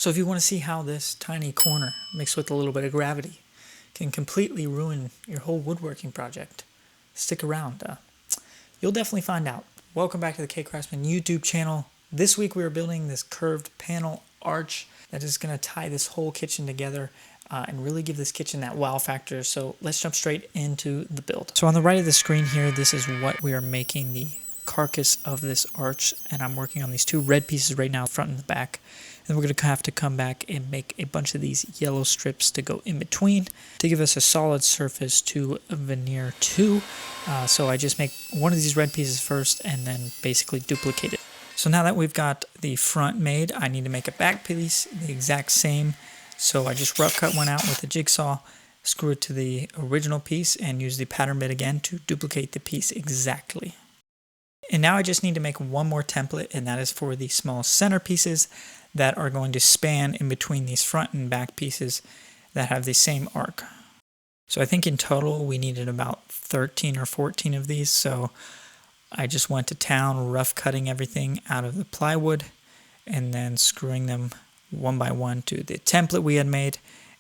So if you want to see how this tiny corner mixed with a little bit of gravity can completely ruin your whole woodworking project, stick around. You'll definitely find out. Welcome back to the K Craftsman YouTube channel. This week we are building this curved panel arch that is going to tie this whole kitchen together and really give this kitchen that wow factor. So let's jump straight into the build. So on the right of the screen here, this is what we are making the carcass of this arch, and I'm working on these two red pieces right now, front and the back. And we're going to have to come back and make a bunch of these yellow strips to go in between to give us a solid surface to veneer to. So I just make one of these red pieces first and then basically duplicate it. So now that we've got the front made, I need to make a back piece the exact same. So I just rough cut one out with a jigsaw, screw it to the original piece, and use the pattern bit again to duplicate the piece exactly. And now I just need to make one more template, and that is for the small center pieces that are going to span in between these front and back pieces that have the same arc. So I think in total we needed about 13 or 14 of these, so I just went to town rough cutting everything out of the plywood and then screwing them one by one to the template we had made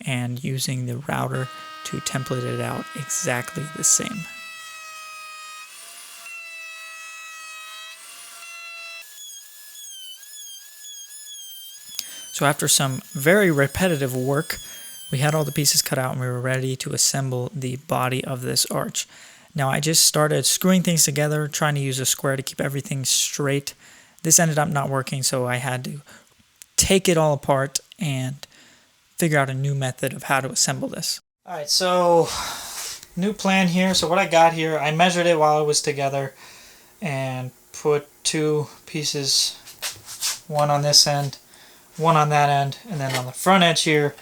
and using the router to template it out exactly the same. So after some very repetitive work, we had all the pieces cut out and we were ready to assemble the body of this arch. Now I just started screwing things together, trying to use a square to keep everything straight. This ended up not working, so I had to take it all apart and figure out a new method of how to assemble this. Alright, so new plan here. So what I got here, I measured it while it was together and put two pieces, one on this end, one on that end, and then on the front edge here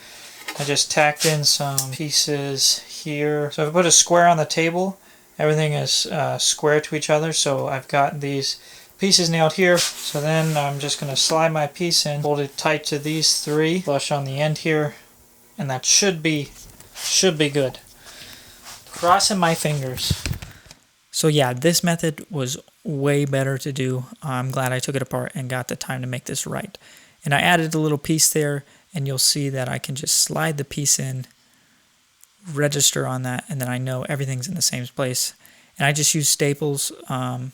I just tacked in some pieces here. So if I put a square on the table, everything is square to each other. So I've got these pieces nailed here. So then I'm just going to slide my piece in, hold it tight to these three, flush on the end here, and that should be good. Crossing my fingers. So yeah, this method was way better to do. I'm glad I took it apart and got the time to make this right. And I added a little piece there, and you'll see that I can just slide the piece in, register on that, and then I know everything's in the same place. And I just used staples and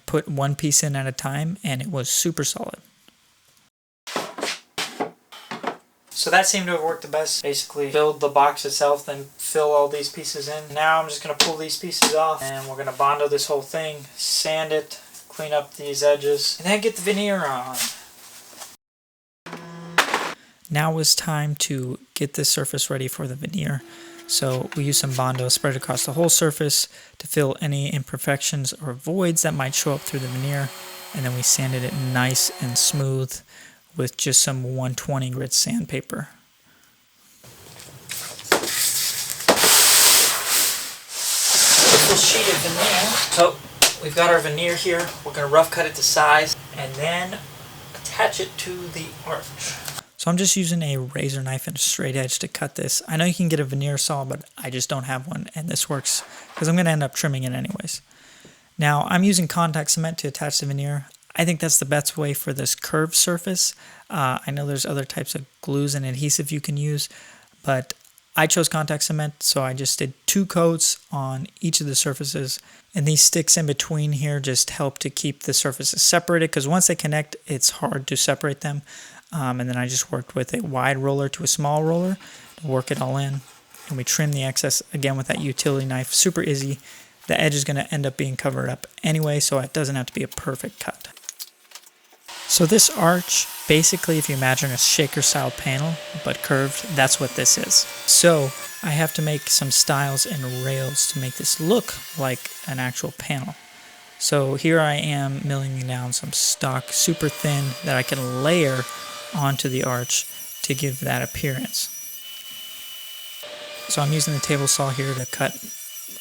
put one piece in at a time, and it was super solid. So that seemed to have worked the best. Basically build the box itself, then fill all these pieces in. Now I'm just going to pull these pieces off, and we're going to Bondo this whole thing, sand it, clean up these edges, and then get the veneer on. Now it's time to get this surface ready for the veneer. So we use some Bondo spread across the whole surface to fill any imperfections or voids that might show up through the veneer. And then we sanded it nice and smooth with just some 120 grit sandpaper. This sheet of veneer. So we've got our veneer here. We're going to rough cut it to size and then attach it to the arch. So I'm just using a razor knife and a straight edge to cut this. I know you can get a veneer saw, but I just don't have one, and this works because I'm going to end up trimming it anyways. Now I'm using contact cement to attach the veneer. I think that's the best way for this curved surface. I know there's other types of glues and adhesive you can use, but I chose contact cement, so I just did 2 coats on each of the surfaces. And these sticks in between here just help to keep the surfaces separated, because once they connect, it's hard to separate them. And then I just worked with a wide roller to a small roller to work it all in. And we trim the excess again with that utility knife. Super easy. The edge is going to end up being covered up anyway, so it doesn't have to be a perfect cut. So this arch, basically if you imagine a shaker style panel, but curved, that's what this is. So I have to make some stiles and rails to make this look like an actual panel. So here I am milling down some stock super thin that I can layer onto the arch to give that appearance. So I'm using the table saw here to cut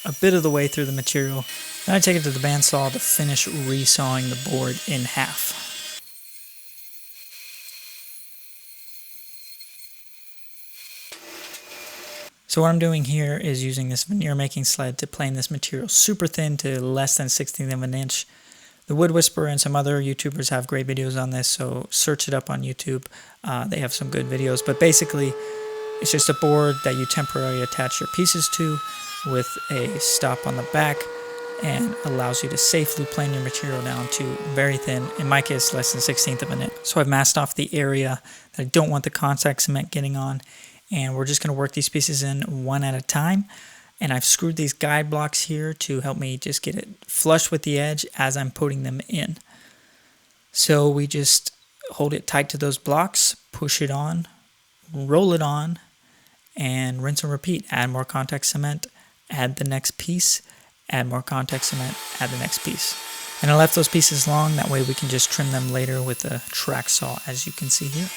a bit of the way through the material. Then I take it to the bandsaw to finish resawing the board in half. So what I'm doing here is using this veneer making sled to plane this material super thin to less than 1/16 of an inch. The Wood Whisperer and some other YouTubers have great videos on this, so search it up on YouTube. They have some good videos, but basically it's just a board that you temporarily attach your pieces to with a stop on the back, and allows you to safely plane your material down to very thin, in my case less than 1/16 of an inch. So I've masked off the area that I don't want the contact cement getting on, and we're just going to work these pieces in one at a time. And I've screwed these guide blocks here to help me just get it flush with the edge as I'm putting them in. So we just hold it tight to those blocks, push it on, roll it on, and rinse and repeat. Add more contact cement, add the next piece, add more contact cement, add the next piece. And I left those pieces long, that way we can just trim them later with a track saw, as you can see here.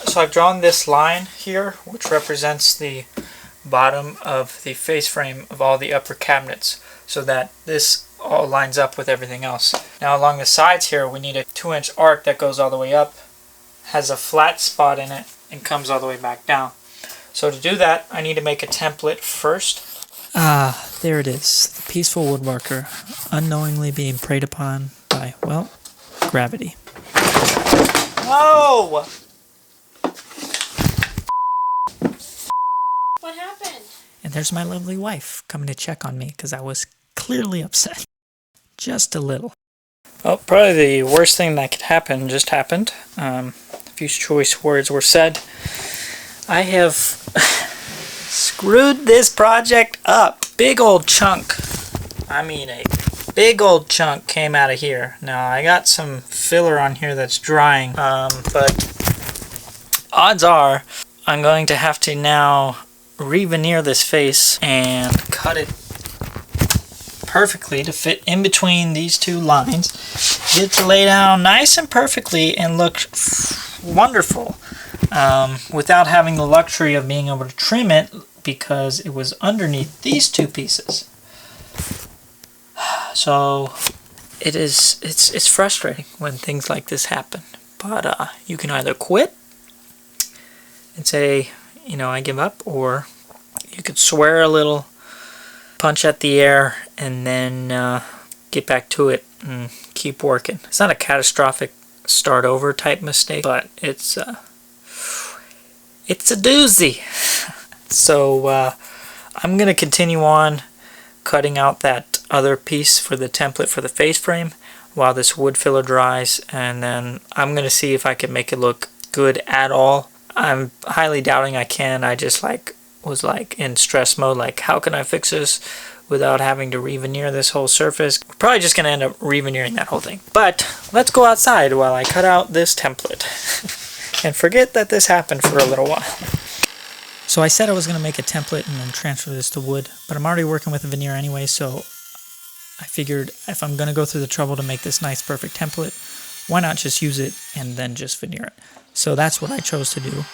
So I've drawn this line here, which represents the bottom of the face frame of all the upper cabinets, so that this all lines up with everything else. Now along the sides here, we need a 2-inch arc that goes all the way up, has a flat spot in it, and comes all the way back down. So to do that, I need to make a template first. There it is. The peaceful woodworker, unknowingly being preyed upon by, well, gravity. No! What happened? And there's my lovely wife coming to check on me because I was clearly upset. Just a little. Well, probably the worst thing that could happen just happened. A few choice words were said. I have screwed this project up. Big old chunk. I mean, a big old chunk came out of here. Now, I got some filler on here that's drying, but odds are I'm going to have to now re-veneer this face and cut it perfectly to fit in between these two lines. Get it to lay down nice and perfectly and look wonderful. Without having the luxury of being able to trim it because it was underneath these two pieces. So it's frustrating when things like this happen. But you can either quit and say, you know, I give up, or you could swear a little, punch at the air, and then get back to it and keep working. It's not a catastrophic start over type mistake, but it's a doozy. So I'm going to continue on cutting out that other piece for the template for the face frame while this wood filler dries, and then I'm going to see if I can make it look good at all. I'm highly doubting I can. I just was in stress mode, like how can I fix this without having to re-veneer this whole surface. We're probably just going to end up re-veneering that whole thing. But let's go outside while I cut out this template and forget that this happened for a little while. So I said I was going to make a template and then transfer this to wood, but I'm already working with a veneer anyway, so I figured if I'm going to go through the trouble to make this nice perfect template, why not just use it and then just veneer it? So that's what I chose to do,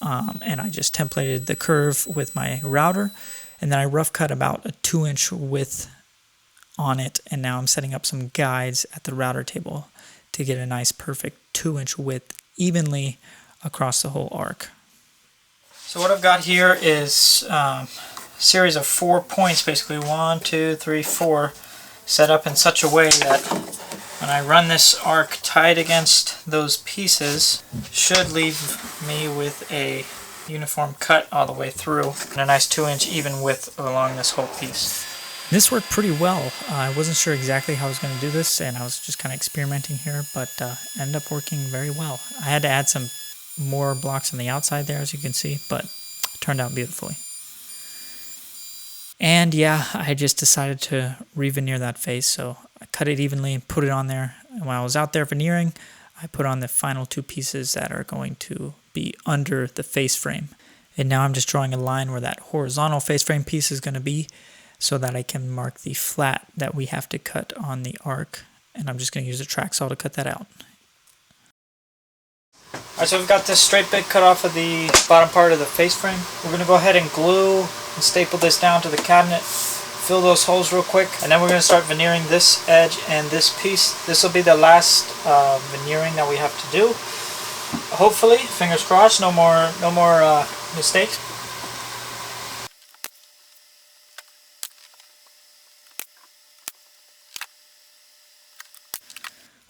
and I just templated the curve with my router, and then I rough cut about a 2-inch width on it, and now I'm setting up some guides at the router table to get a nice perfect 2-inch width evenly across the whole arc. So what I've got here is a series of 4 points, basically 1, 2, 3, 4, set up in such a way that when I run this arc tight against those pieces, should leave me with a uniform cut all the way through and a nice 2-inch even width along this whole piece. This worked pretty well. I wasn't sure exactly how I was going to do this, and I was just kind of experimenting here, but ended up working very well. I had to add some more blocks on the outside there, as you can see, but it turned out beautifully. And yeah, I just decided to re-veneer that face, so I cut it evenly and put it on there. And while I was out there veneering, I put on the final 2 pieces that are going to be under the face frame. And now I'm just drawing a line where that horizontal face frame piece is going to be, so that I can mark the flat that we have to cut on the arc. And I'm just going to use a track saw to cut that out. Alright, so we've got this straight bit cut off of the bottom part of the face frame. We're going to go ahead and glue and staple this down to the cabinet, fill those holes real quick, and then we're going to start veneering this edge and this piece. This will be the last veneering that we have to do. Hopefully, fingers crossed, no more mistakes.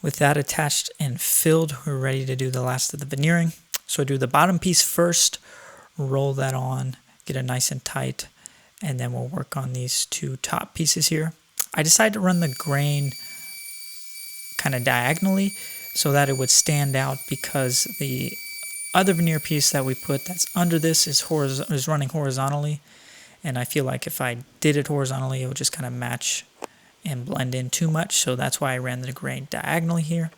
With that attached and filled, we're ready to do the last of the veneering. So I do the bottom piece first, roll that on, get it nice and tight, and then we'll work on these two top pieces here. I decided to run the grain kind of diagonally so that it would stand out, because the other veneer piece that we put that's under this is running horizontally, and I feel like if I did it horizontally it would just kind of match and blend in too much, so that's why I ran the grain diagonally here.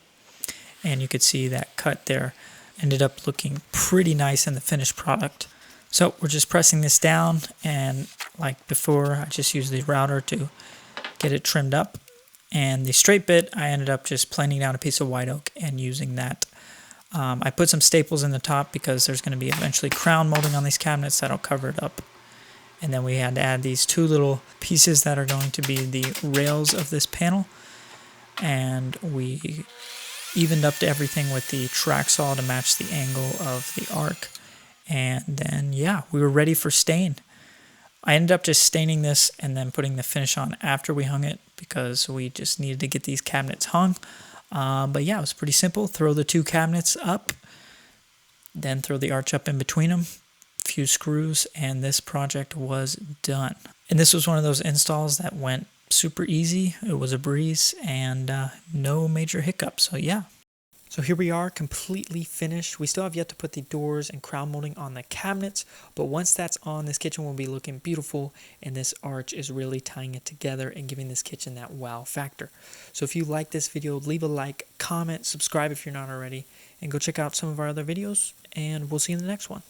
And you could see that cut there ended up looking pretty nice in the finished product. So we're just pressing this down, and like before I just used the router to get it trimmed up. And the straight bit, I ended up just planing down a piece of white oak and using that. I put some staples in the top because there's going to be eventually crown molding on these cabinets that'll cover it up. And then we had to add these two little pieces that are going to be the rails of this panel. And we evened up to everything with the track saw to match the angle of the arc. And then, yeah, we were ready for stain. I ended up just staining this and then putting the finish on after we hung it, because we just needed to get these cabinets hung. But yeah, it was pretty simple. Throw the two cabinets up, then throw the arch up in between them, a few screws, and this project was done. And this was one of those installs that went super easy. It was a breeze, and no major hiccups. So yeah. So here we are, completely finished. We still have yet to put the doors and crown molding on the cabinets, but once that's on, this kitchen will be looking beautiful, and this arch is really tying it together and giving this kitchen that wow factor. So if you like this video, leave a like, comment, subscribe if you're not already, and go check out some of our other videos, and we'll see you in the next one.